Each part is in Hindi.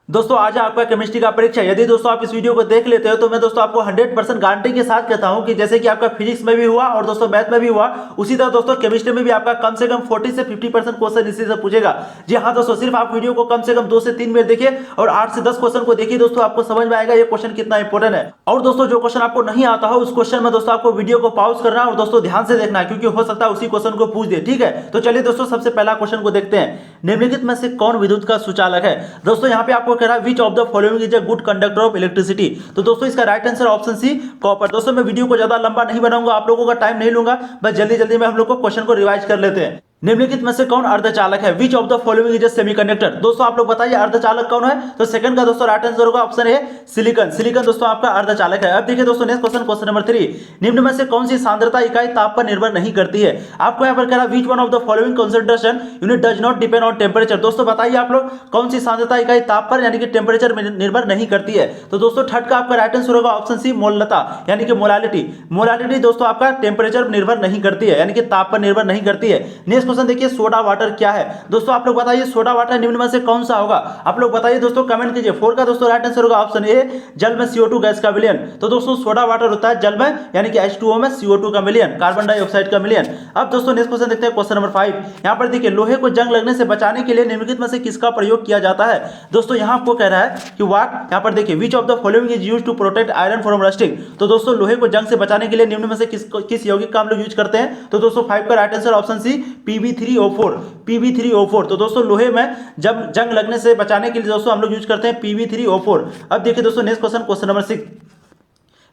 दोस्तों आज है आपका केमिस्ट्री का परीक्षा। यदि दोस्तों आप इस वीडियो को देख लेते हो तो मैं दोस्तों आपको 100% गारंटी के साथ कहता हूं कि जैसे कि आपका फिजिक्स में भी हुआ और दोस्तों मैथ में भी हुआ, उसी तरह दोस्तों केमिस्ट्री में भी आपका कम से कम 40 से 50% क्वेश्चन इसी से पूछेगा। जी हाँ दोस्तों, सिर्फ आप वीडियो को कम से कम 2 से 3 मिनट देखिए और 8 से 10 क्वेश्चन को देखिए दोस्तों, आपको समझ में आएगा ये क्वेश्चन कितना इंपॉर्टेंट है। और दोस्तों जो क्वेश्चन आपको नहीं आता हो उस क्वेश्चन में दोस्तों आपको वीडियो को पॉज करना और दोस्तों ध्यान से देखना है, क्योंकि हो सकता है उसी क्वेश्चन को पूछ दे। ठीक है, तो चलिए दोस्तों सबसे पहला क्वेश्चन को देखते हैं। निम्नलिखित में से कौन विद्युत का सुचालक है? दोस्तों यहाँ पे आपको कह रहा है which of the following is a good conductor of electricity. तो दोस्तों इसका right answer option C copper. दोस्तों मैं वीडियो को ज्यादा लंबा नहीं बनाऊंगा, आप लोगों का टाइम नहीं लूंगा, बस जल्दी जल्दी में हम लोग को क्वेश्चन को रिवाइज कर लेते हैं। निम्नलिखित में से कौन अर्धचालक है? Which of the following is a semiconductor. दोस्तों आप लोग बताइए अर्धचालक कौन है? तो सेकंड का दोस्तों राइट आंसर होगा ऑप्शन ए सिलिकॉन। सिलिकॉन दोस्तों आपका अर्धचालक है। अब देखिए दोस्तों नेक्स्ट क्वेश्चन, क्वेश्चन नंबर 3। निम्न में से कौन सी सांद्रता इकाई ताप पर निर्भर नहीं करती है? आपको यहाँ पर कह रहा है which one of the following concentration unit does not depend on temperature. दोस्तों बताइए आप लोग कौन सी सांद्रता इकाई ताप पर यानी कि टेम्परेचर में निर्भर नहीं करती है? तो दोस्तों थर्ड का आपका राइट आंसर होगा ऑप्शन सी मोलता यानी कि मोलालिटी। मोलालिटी दोस्तों आपका टेम्परेचर पर निर्भर नहीं करती है यानी कि ताप पर निर्भर नहीं करती है। नेक्स्ट क्वेश्चन देखिए, सोडा वाटर क्या है? दोस्तों आप लोग बताइए सोडा वाटर निम्न में से कौन सा होगा? आप लोग बताइए दोस्तों, कमेंट कीजिए। 4 का दोस्तों राइट आंसर होगा ऑप्शन ए जल में CO2 गैस का विलयन। तो दोस्तों सोडा वाटर होता है जल में यानी कि H2O में CO2 का मिलियन, कार्बन डाइऑक्साइड का मिलियन। अब दोस्तों नेक्स्ट क्वेश्चन देखते हैं, क्वेश्चन नंबर 5। यहां पर देखिए लोहे को जंग लगने से बचाने के लिए निम्नलिखित में से किसका प्रयोग किया जाता है? दोस्तों यहां आपको कह रहा है कि व्हाट, यहां पर देखिए which of the following is used to protect iron from rusting. तो दोस्तों लोहे को जंग से बचाने के लिए निम्न में से किस यौगिक का हम लोग यूज करते हैं? तो दोस्तों 5 का राइट आंसर ऑप्शन सी Pb3O4। Pb3O4। तो दोस्तों लोहे में जब जंग लगने से बचाने के लिए दोस्तों हम लोग यूज करते हैं Pb3O4। अब देखिए दोस्तों नेक्स्ट क्वेश्चन, क्वेश्चन नंबर 6।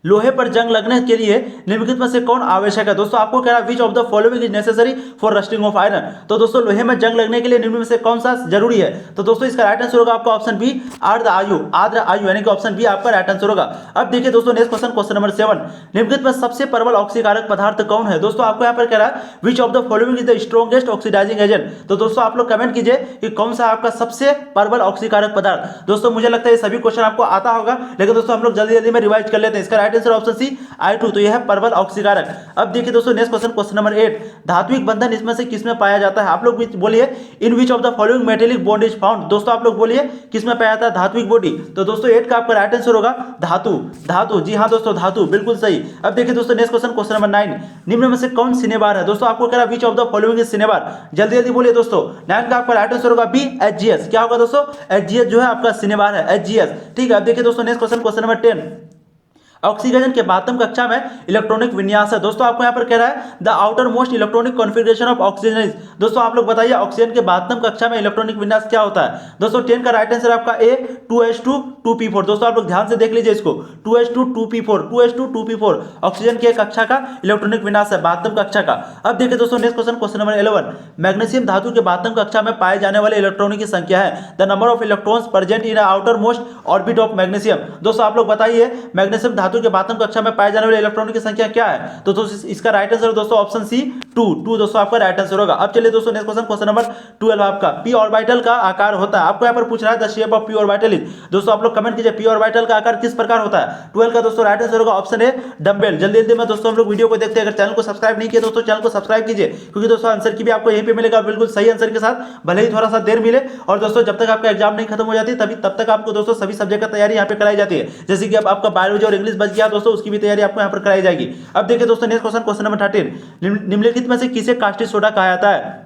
लोहे पर जंग लगने के लिए निम्नलिखित में से कौन आवश्यक है? दोस्तों आपको कह रहा है which of the following is necessary for rusting of iron. तो दोस्तों लोहे में जंग लगने के लिए निम्न में से कौन सा जरूरी है? तो दोस्तों इसका राइट आंसर होगा आपका ऑप्शन बी आर्द्र आयु। आर्द्र आयु यानी कि ऑप्शन बी आपका राइट आंसर होगा। अब देखिए दोस्तों नेक्स्ट क्वेश्चन, क्वेश्चन नंबर 7। निम्नलिखित में सबसे प्रबल ऑक्सीकारक पदार्थ कौन है? दोस्तों आपको यहाँ पर कह रहा है which of the following is the strongest oxidising agent. तो दोस्तों आप लोग कमेंट कीजिए कि कौन सा आपका सबसे प्रबल ऑक्सीकारक पदार्थ। दोस्तों मुझे लगता है ये सभी क्वेश्चन आपको आता होगा, लेकिन दोस्तों हम लोग जल्दी जल्दी में रिवाइज कर लेते हैं। इसका राइट आंसर ऑप्शन सी I2। तो यह है प्रबल ऑक्सीकारक। अब देखिए दोस्तों नेक्स्ट क्वेश्चन, क्वेश्चन नंबर 8। धात्विक बंधन इसमें से किसमें पाया जाता है? आप लोग बोलिए in which of the following metallic bond is found. दोस्तों आप लोग बोलिए किसमें पाया जाता है धात्विक बॉडी? तो दोस्तों 8 का आपका राइट आंसर होगा धातु। धातु, जी हाँ दोस्तों धातु, बिल्कुल सही। अब देखिए दोस्तों नेक्स्ट क्वेश्चन, क्वेश्चन नंबर 9। निम्न में से कौन सिनेबार है? दोस्तों आपको कह रहा है which of the following is cinnabar. जल्दी जल्दी बोलिए दोस्तों। 9 का आपका राइट आंसर होगा बी HGS। क्या होगा दोस्तों? HGS जो है आपका सिनेबार है, HGS। ठीक है, अब देखिए दोस्तों next question, question number 10। Oxygen के बातम कक्षा में इलेक्ट्रॉनिक विन्यास है। दोस्तों आपको यहाँ पर कह रहा है the outer most electronic configuration of oxygen is. दोस्तों आप लोग बताइए ऑक्सीजन के बातम कक्षा में इलेक्ट्रॉनिक विन्यास क्या होता है? दोस्तों 10 का राइट आंसर आपका ए 2s2 2p4। दोस्तों आप लोग ध्यान से देख लीजिए इसको, 2s2 2p4, 2s2 2p4 oxygen के कक्षा का इलेक्ट्रॉनिक विन्यास है, बातम कक्षा का। अब देखिए दोस्तों next question, question number 11। Magnesium धातु के बातम कक्षा में पाए जाने वाले इलेक्ट्रॉनों की संख्या है the number of electrons present in outer most orbit of magnesium. दोस्तों आप लोग बताइए मैग्नीशियम धातु के बातम कक्षा में पाए जाने वाले इलेक्ट्रॉनों की संख्या क्या है? तो दोस्तों इसका राइट आंसर दोस्तों ऑप्शन सी 2 दोस्तों आपका राइट आंसर होगा। अब चलिए दोस्तों नेक्स्ट क्वेश्चन, क्वेश्चन नंबर 12 आपका p ऑर्बिटल का आकार होता है। आपको यहाँ पर पूछ रहा है the shape of p orbital is. दोस्तों आप लोग कमेंट कीजिए p ऑर्बिटल का आकार किस प्रकार होता है? 12 का दोस्तों राइट आंसर होगा ऑप्शन ए डंबेल। जल्दी जल्दी में दोस्तों हम लोग वीडियो को देखते हैं। अगर चैनल को सब्सक्राइब नहीं किया दोस्तों चैनल को सब्सक्राइब कीजिए, क्योंकि दोस्तों आंसर की भी आपको यहीं पे मिलेगा बिल्कुल सही आंसर के साथ, भले ही थोड़ा सा देर मिले। और दोस्तों जब तक आपका एग्जाम नहीं खत्म हो जाती तब तक आपको दोस्तों सभी सब्जेक्ट का तैयारी यहाँ पे कराई जाती है। जैसे कि अब आपका बायोलॉजी और इंग्लिश बच गया दोस्तों, उसकी भी तैयारी आपको यहाँ पर कराई जाएगी। अब देखिए दोस्तों नेक्स्ट क्वेश्चन, क्वेश्चन नंबर 13। निम्नलिखित में से किसे कास्टिक सोडा कहा जाता है?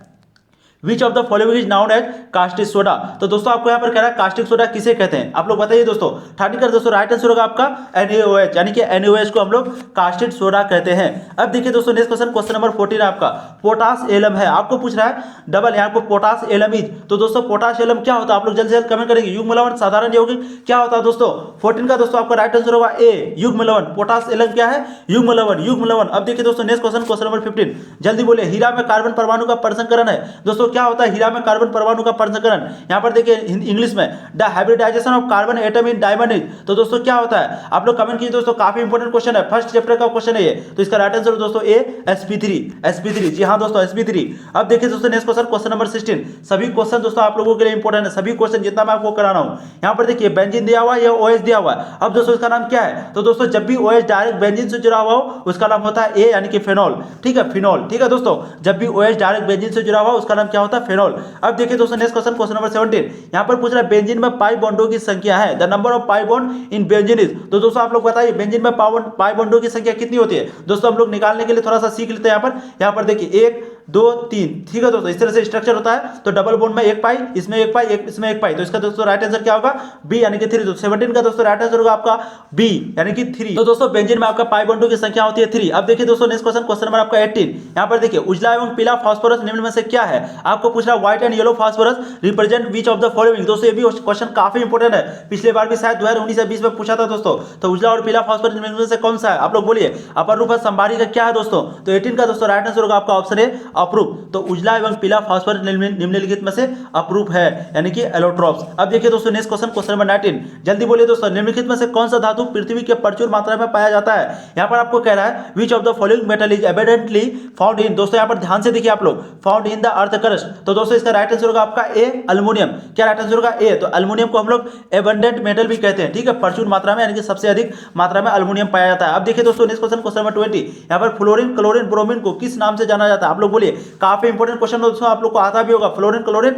Which of the following is known as caustic soda. तो दोस्तों आपको यहाँ पर कह रहा है कास्टिक सोडा किसे कहते हैं? आप लोग बताइए दोस्तों। 13 का दोस्तों राइट आंसर होगा आपका NaOH यानी कि NaOH को हम लोग कास्टिक सोडा कहते हैं। अब देखिए दोस्तों नेक्स्ट क्वेश्चन, क्वेश्चन नंबर 14 आपका पोटास एलम है। आपको पूछ रहा है डबल यहाँ पर पोटास एलम इज। तो दोस्तों पोटास एलम क्या होता है? आप लोग जल्द से जल्द कमेंट करेंगे। युग्म लवण साधारण यौगिक क्या होता है दोस्तों? 14 का दोस्तों आपका राइट आंसर होगा ए युग्म लवण। पोटास एलम क्या है? युग्म लवण, युग्म लवण। अब देखिए दोस्तों नेक्स्ट क्वेश्चन, क्वेश्चन नंबर 15। जल्दी बोलिए हीरा में कार्बन परमाणु का प्रसंकरण है। दोस्तों क्या होता है हीरा में कार्बन परमाणु का प्रसंकरण? यहां पर देखिए इंग्लिश में the hybridisation of carbon atom in diamond is. तो दोस्तों क्या होता है? आप लोग कमेंट कीजिए दोस्तों, काफी इंपॉर्टेंट क्वेश्चन है, फर्स्ट चैप्टर का क्वेश्चन है ये। तो इसका राइट आंसर दोस्तों ए sp3। जी हां दोस्तों sp3। अब देखिए दोस्तों नेक्स्ट क्वेश्चन, क्वेश्चन नंबर 16। सभी क्वेश्चन दोस्तों आप लोगों के लिए इंपॉर्टेंट है, सभी क्वेश्चन जितना मैं आपको करा रहा हूं। यहां पर देखिए बेंजीन दिया हुआ है या OH दिया हुआ है। अब दोस्तों इसका नाम क्या है? तो दोस्तों जब भी OH डायरेक्ट बेंजीन से जुड़ा हुआ हो उसका नाम होता है ए यानी कि फेनॉल। ठीक है, फिनॉल। ठीक है दोस्तों, जब भी OH डायरेक्ट बेंजीन से जुड़ा हुआ उसका नाम क्या क्या होता है, फेनॉल। अब देखिए दोस्तों नेक्स्ट क्वेश्चन नंबर 17, यहाँ पर पूछ रहा है बेंजीन में पाई बॉन्डों की संख्या है, the number of pi bond in benzene is. तो दोस्तों आप लोग बताइए बेंजीन में पाई बॉन्डों की संख्या कितनी होती है। दोस्तों हम लोग निकालने के लिए थोड़ा सा सीख लेते हैं। यहाँ पर देखिए 1 2 3, ठीक है दोस्तों, इस तरह से स्ट्रक्चर होता है। तो डबल बॉन्ड में एक पाई, इसमें एक पाई, इसमें एक पाई, तो इसका दोस्तों राइट आंसर क्या होगा, बी यानी कि 3। तो 17 का दोस्तों राइट आंसर होगा आपका बी यानी कि 3। तो दोस्तों बेंजीन में आपका पाई बॉन्डों की संख्या होती है 3। अब देखिए दोस्तों नेक्स्ट क्वेश्चन नंबर आपका 18, यहाँ पर देखिए उजला एवं पीला फास्फोरस निम्न में से क्या है। आपको पूछ रहा है white and yellow phosphorus represent which of the following. दोस्तों ये भी क्वेश्चन काफी इंपॉर्टेंट है, पिछले बार भी शायद 2019 या 20 में पूछा था दोस्तों। तो उजला और पीला फास्फोरस निम्न में से कौन सा है, आप लोग बोलिए। अपर रूप संभारी का क्या है दोस्तों, तो 18 का दोस्तों राइट आंसर होगा आपका ऑप्शन ए अप्रूप। तो उजला एवं पीला फास्फोरस निम्नलिखित में से अप्रूप है यानी कि एलोट्रॉप्स। अब देखिए दोस्तों नेक्स्ट क्वेश्चन नंबर 19, जल्दी बोलिए दोस्तों, निम्नलिखित में से कौन सा धातु पृथ्वी के प्रचुर मात्रा में पाया जाता है। यहाँ पर आपको कह रहा है which of the following metal is evidently found in. दोस्तों यहाँ पर ध्यान से देखिए आप लोग, found in the earth crust. तो दोस्तों इसका राइट आंसर होगा आपका ए अल्युमिनियम। क्या राइट आंसर होगा ए। तो अल्युमिनियम को हम लोग एबंडेंट मेटल भी कहते हैं, ठीक है, प्रचुर मात्रा में यानी कि सबसे अधिक मात्रा में अल्युमिनियम पाया जाता है। अब देखिए दोस्तों नेक्स्ट क्वेश्चन नंबर 20, यहाँ पर फ्लोरीन क्लोरीन ब्रोमीन को किस नाम से जाना जाता है। आप लोग बोलिए, काफी इंपॉर्टेंट क्वेश्चन दोस्तों, आप लोग को आता भी होगा। Fluorine chlorine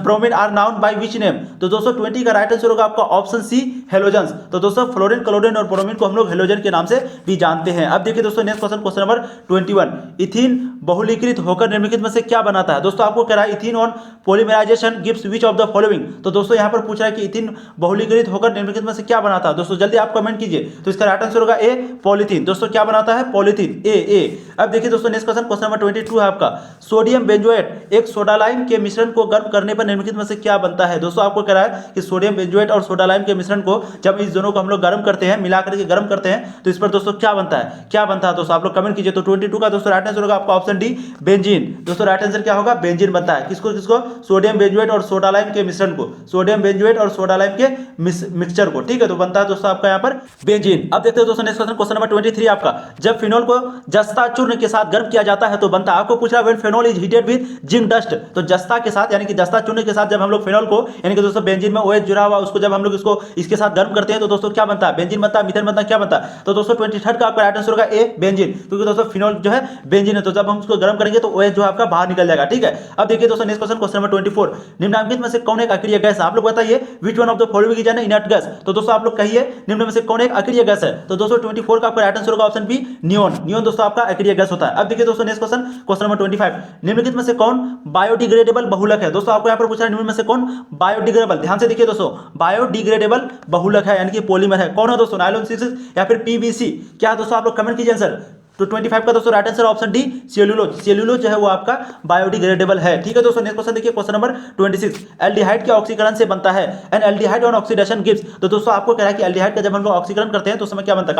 bromine are known by which name. तो दोस्तों 20 का राइट आंसर होगा आपका ऑप्शन सी हेलोजेंस। तो दोस्तों फ्लोरीन क्लोरीन और ब्रोमीन को हम लोग हेलोजन के नाम से भी जानते हैं। अब देखिए दोस्तों नेक्स्ट क्वेश्चन नंबर 21, इथीन बहुलीकृत होकर निम्नलिखित में से क्या बनाता है। दोस्तों आपको कह रहा है ethene on polymerisation gives which of the following. तो दोस्तों यहाँ पर पूछ रहा है कि इथीन बहुलीकृत होकर निम्नलिखित में से क्या बनाता है। दोस्तों जल्दी आप कमेंट कीजिए। तो इसका राइट आंसर होगा ए पॉलीथीन। दोस्तों क्या बनाता है, पॉलीथीन, ए। अब देखिए दोस्तों नेक्स्ट क्वेश्चन नंबर 22 है आपका, सोडियम बेंजोएट एक सोडा लाइम के मिश्रण को गर्म करने पर निम्नलिखित में से क्या बनता है। दोस्तों आपको कह रहा है कि सोडियम बेंजोएट और सोडा लाइम के मिश्रण को जब इस दोनों को हम लोग गर्म करते हैं, मिला करके गर्म करते हैं, तो इस पर दोस्तों क्या बनता है, क्या बनता है दोस्तों आप लोग कमेंट कीजिए। तो 22 का दोस्तों राइट आंसर होगा आपका ऑप्शन डी बेंजीन। दोस्तों राइट आंसर क्या होगा, बेंजीन बनता है। किसको किसको, सोडियम बेंजोएट और सोडा लाइम के मिश्रण को, सोडियम बेंजोएट और सोडा लाइम के मिक्सचर को, ठीक है, तो बनता है दोस्तों आपका यहाँ पर बेंजीन। अब देखते हैं दोस्तों नेक्स्ट क्वेश्चन नंबर 23 आपका, जब फिनोल को जस्ता चूर्ण के साथ गर्म किया जाता है तो बनता है। आपको पूछ रहा है when phenol is heated with zinc dust. तो जस्ता के साथ यानी कि जस्ता चूर्ण के साथ जब हम लोग फिनोल को यानी कि दोस्तों बेंजीन में OH जुड़ा हुआ उसको जब हम लोग इसको इसके साथ गर्म करते हैं तो दोस्तों क्या बनता है, बेंजीन बनता है, मीथेन बनता है, क्या बनता है। तो दोस्तों 23 का आपका राइट आंसर होगा ए बेंजीन, क्योंकि दोस्तों फिनोल जो है बेंजीन है, तो जब हम उसको गर्म करेंगे तो OH जो है आपका बाहर निकल जाएगा, ठीक है। अब देखिए दोस्तों नेक्स्ट क्वेश्चन नंबर 24, निम्नलिखित में से कौन एक अक्रिय गैस है। आप लोग बताइए which one of the following is an inert gas. तो दोस्तों आप लोग कहिए निम्न में से कौन एक अक्रिय गैस है। तो दोस्तों 24 का आपका राइट आंसर होगा ऑप्शन बी नियोन। नियोन दोस्तों आपका अक्रिय गैस होता है। अब देखिए दोस्तों नेक्स्ट क्वेश्चन नंबर 25, निम्नलिखित में से कौन बायोडिग्रेडेबल बहुलक है। दोस्तों आपको यहाँ पर पूछा है निम्न में से कौन बायोडिग्रेडेबल, ध्यान से देखिए दोस्तों, बायोडिग्रेडेबल बहुलक है यानी कि पॉलीमर है, कौन है दोस्तों, नायलॉन सिलिस या फिर PVC। क्या है दोस्तों आप लोग कमेंट कीजिए आंसर। तो 25 का दोस्तों right answer option D cellulose. Cellulose जो है वो आपका बायोडिग्रेडेबल है, ठीक है दोस्तों। नेक्स्ट क्वेश्चन देखिए क्वेश्चन नंबर 26, एल्डिहाइड के ऑक्सीकरण से बनता है N aldehyde on oxidation gives. तो दोस्तों आपको कह रहा है कि एल्डिहाइड का जब हम लोग ऑक्सीकरण करते हैं तो उस समय क्या बनता है,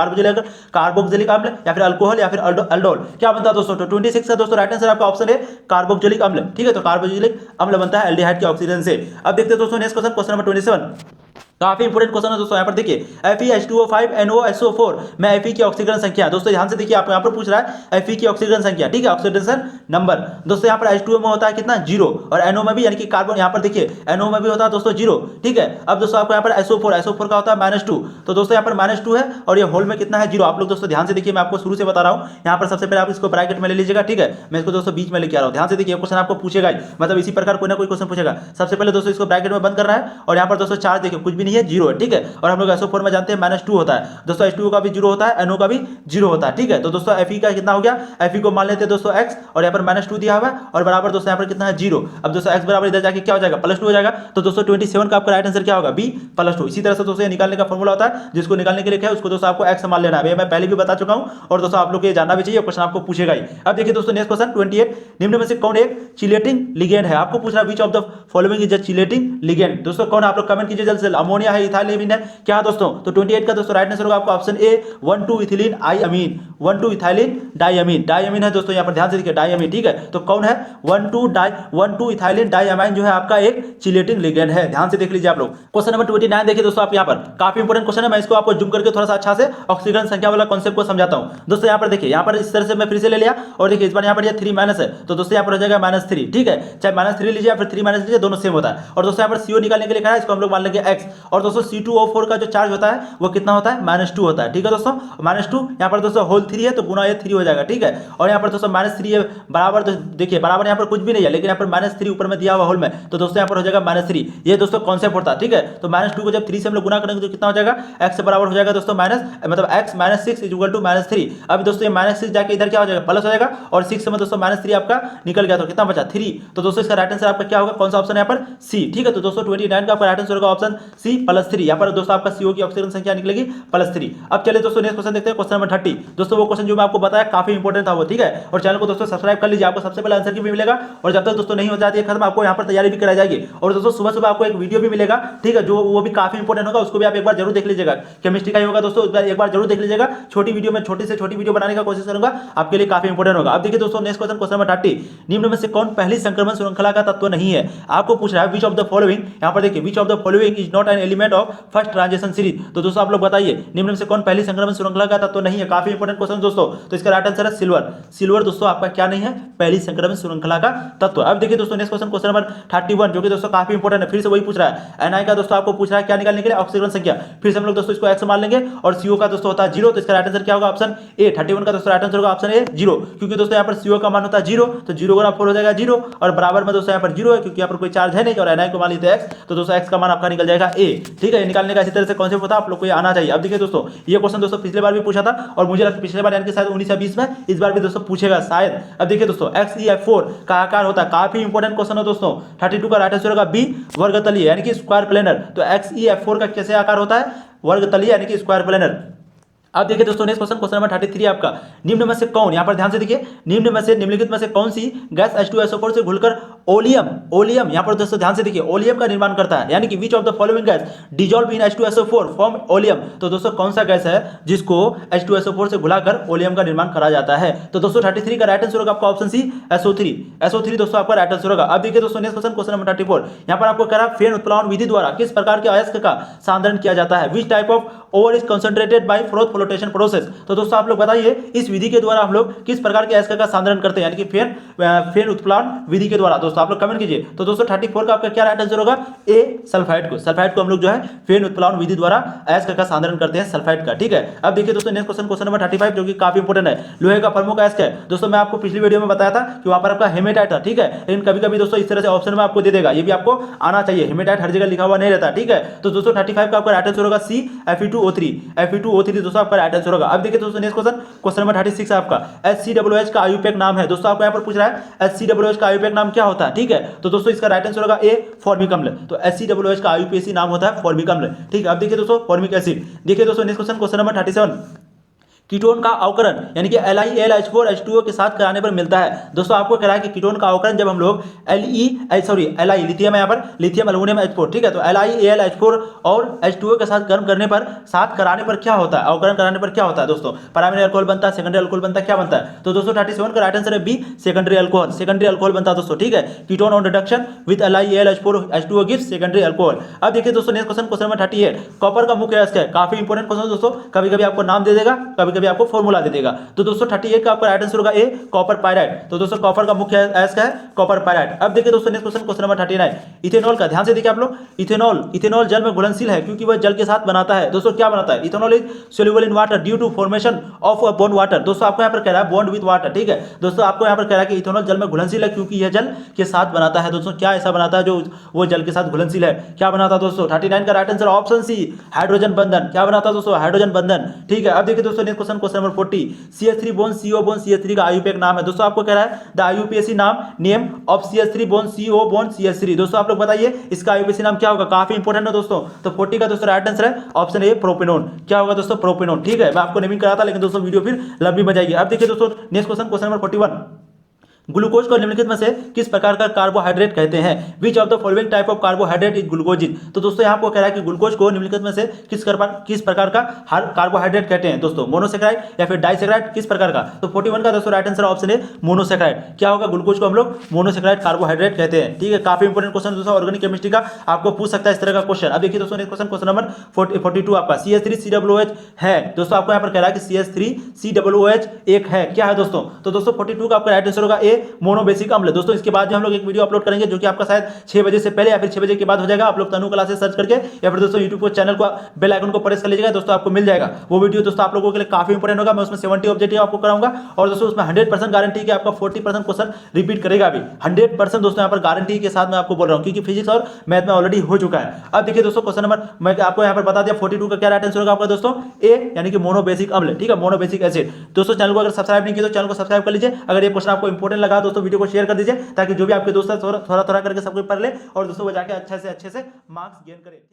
कार्बोक्सिलिक अम्ल या फिर अल्कोहल या फिर अल्डोल, क्या बनता है दोस्तों। तो 26 का दोस्तों राइट आंसर आपका ऑप्शन है कार्बोक्सिलिक अम्ल, ठीक है, तो कार्बोक्सिलिक अम्ल बनता है एल्डिहाइड के ऑक्सीकरण से। अब देखते हैं दोस्तों नेक्स्ट क्वेश्चन नंबर 27, काफी इंपोर्टेंट क्वेश्चन है दोस्तों। यहाँ पर देखिए FeH2O5NOSO4 में Fe की ऑक्सीकरण संख्या। दोस्तों ध्यान से देखिए, आप यहाँ पर पूछ रहा है Fe की ऑक्सीकरण संख्या, ठीक है, ऑक्सीडेशन नंबर। दोस्तों यहाँ पर H2O में होता है कितना, 0, और NO में भी यानी कि कार्बन, यहाँ पर देखिए NO में भी होता है दोस्तों 0, ठीक है। अब दोस्तों आपको यहाँ पर SO4 का होता है -2। तो दोस्तों यहाँ पर -2 है और ये होल में कितना है, 0। आप लोग दोस्तों ध्यान से देखिए, मैं आपको शुरू से बता रहा हूँ। यहाँ पर सबसे पहले आप इसको ब्रैकेट में ले लीजिएगा, ठीक है, मैं इसको दोस्तों बीच में लेके आ रहा हूँ। ध्यान से देखिए, क्वेश्चन आपको पूछेगा ही, मतलब इसी प्रकार कोई ना कोई क्वेश्चन पूछेगा। सबसे पहले दोस्तों इसको ब्रैकेट में बंद करना है और यहाँ पर दोस्तों चार्ज देखिए कुछ भी नहीं है, 0 है, ठीक है। और हम लोग SO4 में जानते हैं -2 होता है दोस्तों, H2O का भी 0 होता है, NO का भी 0 होता है, ठीक है। तो दोस्तों Fe का कितना हो गया, Fe को मान लेते हैं दोस्तों x, और यहाँ पर -2 दिया हुआ है और बराबर दोस्तों यहाँ पर कितना है, 0। अब दोस्तों x बराबर इधर जाके क्या हो जाएगा, +2 हो जाएगा। तो दोस्तों 27 का आपका राइट आंसर क्या होगा, B +2। इसी तरह से दोस्तों ये निकालने का फॉर्मूला होता है, जिसको निकालने के लिए क्या है, उसको दोस्तों आपको x मान लेना है। मैं पहले भी बता चुका हूँ और दोस्तों आप लोग को ये जानना भी चाहिए, क्वेश्चन आपको पूछेगा ही। अब देखिए दोस्तों नेक्स्ट क्वेश्चन 28, निम्न में से कौन एक चिलेटिंग लिगेंड है। आपको पूछ रहा है which of the following is a chelating ligand. दोस्तों कौन, आप लोग कमेंट कीजिए जल्द से। अमोनिया है, इथाइल एमीन है, क्या दोस्तों। तो 28 का दोस्तों राइट आंसर होगा आपका ऑप्शन ए 1,2 इथिलीन आइअमीन, 1,2 इथाइलिन डाइअमीन। डाइअमीन है दोस्तों, यहाँ पर ध्यान से देखिए, डाइअमीन, ठीक है। तो कौन है, 1,2 इथाइलिन डाइअमीन जो है आपका एक चिलेटिंग लिगेंड है। ध्यान से देख लीजिए आप लोग। क्वेश्चन नंबर 29 देखिए दोस्तों, आप यहाँ पर काफी इंपोर्टेंट क्वेश्चन है, मैं इसको आपको जूम करके थोड़ा सा अच्छा से ऑक्सीकरण संख्या वाला कॉन्सेप्ट को समझाता हूँ। दोस्तों यहाँ पर देखिए, यहाँ पर इस तरह से मैं फिर से ले लिया और देखिए इस बार यहाँ पर ये 3 माइनस है, तो दोस्तों यहाँ पर हो जाएगा -3, ठीक है। चाहे -3 लीजिए या फिर 3 लीजिए, दोनों सेम होता है। और दोस्तों यहाँ पर CO निकालने के लिए कहा है, इसको हम लोग मान लेंगे x, और दोस्तों C2O4 का जो चार्ज होता है वो कितना होता है, -2 होता है। ठीक है दोस्तों, -2 यहाँ पर दोस्तों होल 3 है तो गुना ये 3 हो जाएगा। ठीक है, और यहाँ पर दोस्तों -3 है बराबर, तो देखिए बराबर यहाँ पर कुछ भी नहीं है, लेकिन यहाँ पर -3 ऊपर में दिया हुआ होल में, तो दोस्तों यहाँ पर हो जाएगा -3। ये दोस्तों कॉन्सेप्ट होता है। ठीक है, तो -2 को जब 3 से हम लोग गुना करेंगे तो कितना हो जाएगा, x बराबर हो जाएगा दोस्तों x -6 = -3। अब दोस्तों ये -6 जाके इधर क्या हो जाएगा, प्लस हो जाएगा, और 6 में दोस्तों -3 आपका निकल गया तो कितना बचा 3। तो दोस्तों इसका राइट आंसर आपका क्या होगा, कौन सा ऑप्शन है यहाँ पर, सी। ठीक है, तो दोस्तों 29 का आपका राइट आंसर होगा ऑप्शन सी +3। यहाँ पर दोस्तों आपका CO की ऑक्सीजन संख्या निकलेगी +3। अब चलिए दोस्तों नेक्स्ट क्वेश्चन देखते हैं, क्वेश्चन नंबर 30। दोस्तों वो क्वेश्चन जो मैं आपको बताया काफी इंपॉर्टेंट था वो। ठीक है, और चैनल को दोस्तों सब्सक्राइब कर लीजिए, आपको सबसे पहले आंसर की भी मिलेगा, और जब तक दोस्तों नहीं हो जाती है खत्म, आपको यहाँ पर तैयारी भी कराई जाएगी। और दोस्तों सुबह सुबह आपको एक वीडियो भी मिलेगा, ठीक है, जो वो भी काफी इंपॉर्टेंट होगा, उसको भी आप एक बार जरूर देख लीजिएगा। केमिस्ट्री का ही होगा दोस्तों, एक बार जरूर देख लीजिएगा। छोटी वीडियो में छोटी से छोटी वीडियो बनाने का कोशिश करूंगा, आपके लिए काफी इंपॉर्टेंट होगा। अब देखिए दोस्तों नेक्स्ट क्वेश्चन, क्वेश्चन नंबर 30। निम्न में से कौन पहली संक्रमण श्रृंखला का तत्व नहीं है? आपको पूछ रहा है विच ऑफ द फॉलोइंग, यहाँ पर देखिए which of the following is not an element of first transition series. तो दोस्तों आप लोग बताइए निम्न में से कौन पहली संक्रमण श्रृंखला का तत्व नहीं है? काफी इंपॉर्टेंट क्वेश्चन दोस्तों। तो इसका राइट आंसर है सिल्वर। सिल्वर दोस्तों आपका क्या नहीं है, पहली संक्रमण श्रृंखला का तत्व। अब देखिए दोस्तों नेक्स्ट क्वेश्चन, क्वेश्चन नंबर 31, जो कि दोस्तों काफी इंपॉर्टेंट है, फिर से वही पूछ रहा है। Ni का दोस्तों आपको पूछ रहा है क्या निकालने के लिए, ऑक्सीजन संख्या। फिर से हम लोग दोस्तों इसको x मान लेंगे, और CO का दोस्तों होता है 0, तो इसका राइट आंसर क्या होगा, ऑप्शन ए। 31 का दोस्तों राइट आंसर होगा ऑप्शन ए 0, क्योंकि दोस्तों यहाँ पर CO का मान होता है 0, तो 0 गुना 4 हो जाएगा 0, और बराबर में दोस्तों यहाँ पर 0 है क्योंकि यहाँ पर कोई चार्ज है नहीं, और Ni को मान लीजिए x, तो दोस्तों x का मान आपका निकल जाएगा a। ठीक है, निकालने का इसी तरह से कॉन्सेप्ट होता है, आप लोग को ये आना चाहिए। अब देखिए दोस्तों ये क्वेश्चन दोस्तों पिछले बार भी पूछा था, और मुझे लगता है पिछले बार यानी कि शायद 19 या 20 में, इस बार भी दोस्तों पूछेगा शायद। अब देखिए दोस्तों XeF4 का आकार होता है, काफी इंपॉर्टेंट क्वेश्चन है दोस्तों। 32 का राइट आंसर होगा बी, वर्गतलीय यानी कि स्क्वायर प्लेनर। तो XeF4 का कैसे आकार होता है, वर्गतलीय यानी कि स्क्वायर प्लेनर। अब देखिए दोस्तों नेक्स्ट क्वेश्चन, क्वेश्चन नंबर 33 आपका। निम्न में से कौन, यहाँ पर ध्यान से देखिए, निम्न में से निम्नलिखित में से कौन सी गैस H2SO4 से घुलकर ओलियम यहाँ पर दोस्तों ध्यान से देखिए ओलियम का निर्माण करता है, यानी कि विच of the following gas dissolve in H2SO4 form oleum. तो दोस्तों कौन सा गैस है जिसको H2SO4 से घुलाकर ओलियम का निर्माण करा जाता है? तो दोस्तों 33 का राइट आंसर होगा आपका ऑप्शन सी SO3। SO3 दोस्तों आपका राइट आंसर होगा। अब देखिए दोस्तों नेक्स्ट क्वेश्चन, क्वेश्चन नंबर 34। यहाँ पर आपको कह रहा है फेन उत्प्लावन विधि द्वारा किस प्रकार के अयस्क का सांद्रण किया जाता है? Which type of ore is concentrated by froth flotation process. तो दोस्तों आप लोग बताइए इस विधि के द्वारा हम लोग किस प्रकार के अयस्क का सांद्रण करते हैं, यानी कि फेन उत्प्लावन विधि के द्वारा। दोस्तों आप लोग कमेंट कीजिए। तो दोस्तों 34 का आपका क्या राइट आंसर होगा, ए सल्फाइड को हम लोग जो है फेन उत्प्लावन विधि द्वारा अयस्क का सांद्रण करते हैं, सल्फाइड का। ठीक है, अब देखिए दोस्तों नेक्स्ट क्वेश्चन, क्वेश्चन नंबर 35, जो कि काफी इंपॉर्टेंट है। लोहे का प्रमुख अयस्क है दोस्तों, मैं आपको पिछली वीडियो में बताया था कि वहां पर आपका हेमेटाइट था। ठीक है, लेकिन कभी कभी दोस्तों इस तरह से ऑप्शन में आपको दे देगा, ये भी आपको आना चाहिए। हेमेटाइट हर जगह लिखा हुआ नहीं रहता। ठीक है, तो दोस्तों 35 का आपका राइट आंसर होगा सी Fe2O3 दोस्तों आपका राइट आंसर होगा। अब देखिए दोस्तों नेक्स्ट क्वेश्चन, क्वेश्चन नंबर 36 है आपका। HCOOH का आयुपेक नाम है दोस्तों, आपको यहाँ पर पूछ रहा है HCOOH का आयुपेक नाम क्या होता है? ठीक है, तो दोस्तों इसका राइट आंसर होगा ए फॉर्मिक अम्ल। तो HCOOH का आयुपेसी नाम होता है फॉर्मिक अम्ल। ठीक है, अब देखिए दोस्तों फॉर्मिक एसिड। देखिए दोस्तों next question, question number 37। Ketone का अवकरण यानी कि LiAlH4H2O के साथ कराने पर मिलता है। दोस्तों आपको कह रहा है कि कीटोन का अवकरण जब हम लोग Li लिथियम है, यहाँ पर लिथियम एल्युमिनियम H4, ठीक है, तो LiAlH4 और H2O के साथ गर्म करने पर साथ कराने पर क्या होता है, अवकरण कराने पर क्या होता है दोस्तों? प्राइमरी अल्कोहल बनता है, सेकेंडरी अल्कोहल बनता है, क्या बनता है? तो दोस्तों 37 का राइट आंसर है बी सेकेंडरी अल्कोहल बनता है दोस्तों। ठीक है, ketone on reduction with LiAlH4H2O gives secondary alcohol. अब देखिए दोस्तों next question, question number 38। Copper का मुख्य अयस्क है, काफी इंपॉर्टेंट क्वेश्चन दोस्तों, कभी कभी आपको नाम दे देगा, कभी कभी आपको फॉर्मूला दे देगा। तो दोस्तों 38 का आपका राइट आंसर होगा ए कॉपर पायराइड। तो दोस्तों कॉपर का मुख्य अयस्क है कॉपर पायराइड। अब देखिए दोस्तों next question, question number 39। Ethanol का ध्यान से देखिए आप लोग, इथेनॉल जल में घुलनशील है क्योंकि वह जल के साथ बनाता है। दोस्तों क्या बनाता है? Ethanol is soluble in water due to formation of a bond water. दोस्तों आपको यहाँ पर कह रहा है बॉन्ड विद वाटर। ठीक है, दोस्तों आपको यहाँ पर कह रहा है कि इथेनॉल जल में घुलनशील है क्योंकि यह जल के साथ बनाता है। दोस्तों क्या ऐसा बनाता है जो वो जल के साथ घुलनशील है? क्या बनाता है दोस्तों? 39 का right answer option C hydrogen बंधन। क्या बनाता है दोस्तों? हाइड्रोजन बंधन। ठीक है, अब देखिए दोस्तों next question, question number 40। CH3 bone CO bone CH3 का आयुपेक नाम है। दोस्तों आपको कह रहा है द आयुपेसी नाम name of CH3 bone CO bone CH3। दोस्तों आप लोग बताइए इसका आयुपेसी नाम क्या होगा? काफी इंपॉर्टेंट है दोस्तों। तो 40 का दोस्तों राइट आंसर है ऑप्शन ए प्रोपेनोन। क्या होगा दोस्तों? प्रोपेनोन। ठीक है, मैं आपको नेमिंग कराता लेकिन दोस्तों वीडियो फिर लंबी बन जाएगी। अब देखिए दोस्तों next question, question number 41। Glucose को निम्नलिखित में से किस प्रकार का कार्बोहाइड्रेट कहते हैं? Which of the following type of carbohydrate is glycogen. तो दोस्तों यहाँ आपको कह रहा है कि ग्लूकोज को निम्नलिखित में से किस प्रकार का कार्बोहाइड्रेट कहते हैं दोस्तों? मोनोसेक्राइड या फिर डाइसेक्राइड, किस प्रकार का? तो 41 का दोस्तों राइट आंसर ऑप्शन है मोनोसेक्राइड। क्या होगा? ग्लूकोज को हम लोग मोनोसेक्राइड कार्बोहाइड्रेट कहते हैं। ठीक है, काफी इंपॉर्टेंट क्वेश्चन दोस्तों, ऑर्गेनिक केमिस्ट्री का आपको पूछ सकता है इस तरह का क्वेश्चन। अब देखिए दोस्तों नेक्स्ट क्वेश्चन, क्वेश्चन नंबर 42 आपका। CH3COOH है। दोस्तों आपको यहाँ पर कह रहा है कि CH3COOH एक है। क्या है दोस्तों? तो दोस्तों 42 का आपका राइट आंसर होगा ए मोनो बेसिक अम्ल। दोस्तों इसके बाद हम लोग एक वीडियो अपलोड करेंगे जो कि आपका शायद 6 बजे से पहले या फिर 6 बजे के बाद हो जाएगा। आप लोग तनु क्लासेस सर्च करके या फिर दोस्तों यूट्यूब को चैनल को बेल आइकन को प्रेस कर लीजिएगा, दोस्तों आपको मिल जाएगा वो वीडियो। दोस्तों आप लोगों के लिए काफी इंपॉर्टेंट होगा। मैं उसमें 70 ऑब्जेक्टिव आपको कराऊंगा और दोस्तों उसमें 100% गारंटी कि आपका 40% क्वेश्चन रिपीट करेगा भी। 100% दोस्तों यहाँ पर गारंटी के साथ मैं आपको बोल रहा हूँ, क्योंकि फिजिक्स और मैथ में ऑलरेडी हो चुका है। अब देखिए दोस्तों क्वेश्चन नंबर मैं आपको यहाँ पर बता दिया 42 का क्या राइट आंसर होगा आपका दोस्तों ए, यानी कि मोनो बेसिक अम्ल। ठीक है, मोनो बेसिक एसिड। दोस्तों चैनल को अगर सब्सक्राइब नहीं किया तो चैनल को सब्सक्राइब कर लीजिए। अगर ये क्वेश्चन आपको इंपॉर्टेंट लगा दोस्तों वीडियो को शेयर कर दीजिए, ताकि जो भी आपके दोस्त थोड़ा थोड़ा करके सब कुछ पढ़ ले और दोस्तों वो जाके अच्छे से मार्क्स गेन करे।